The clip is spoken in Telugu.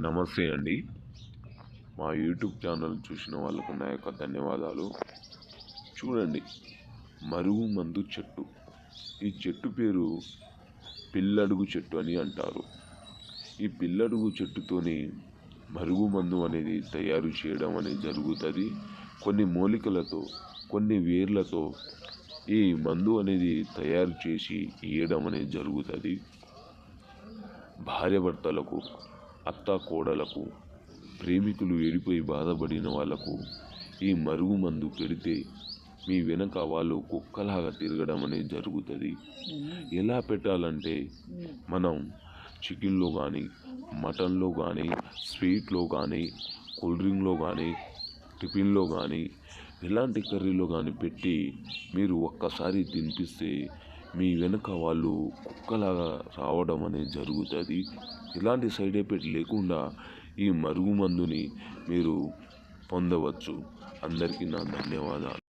నమస్తే అండి. మా యూట్యూబ్ ఛానల్ చూసిన వాళ్ళకు నా యొక్క ధన్యవాదాలు. చూడండి, మరుగు మందు చెట్టు. ఈ చెట్టు పేరు పిల్లడుగు చెట్టు అని అంటారు. ఈ పిల్లడుగు చెట్టుతోని మరుగు మందు అనేది తయారు చేయడం అనేది జరుగుతుంది. కొన్ని మూలికలతో, కొన్ని వేర్లతో ఈ మందు అనేది తయారు చేసి ఇవ్వడం అనేది జరుగుతుంది. భార్యాభర్తలకు, అత్త కోడలకు, ప్రేమికులు విడిపోయి బాధపడిన వాళ్ళకు ఈ మరుగు మందు పెడితే మీ వెనక వాళ్ళు కుక్కలాగా తిరగడం అనేది జరుగుతుంది. ఎలా పెట్టాలంటే, మనం చికెన్లో కానీ, మటన్లో కానీ, స్వీట్లో కానీ, కూల్ డ్రింక్లో కానీ, టిఫిన్లో కానీ, ఎలాంటి కర్రీలో కానీ పెట్టి మీరు ఒక్కసారి తినిపిస్తే మీ వెనక వాళ్ళు కుక్కలాగా రావడం అనేది జరుగుతుంది. ఇలాంటి సైడ్ ఎఫెక్ట్ లేకుండా ఈ మరుగు మందుని మీరు పొందవచ్చు. అందరికీ నా ధన్యవాదాలు.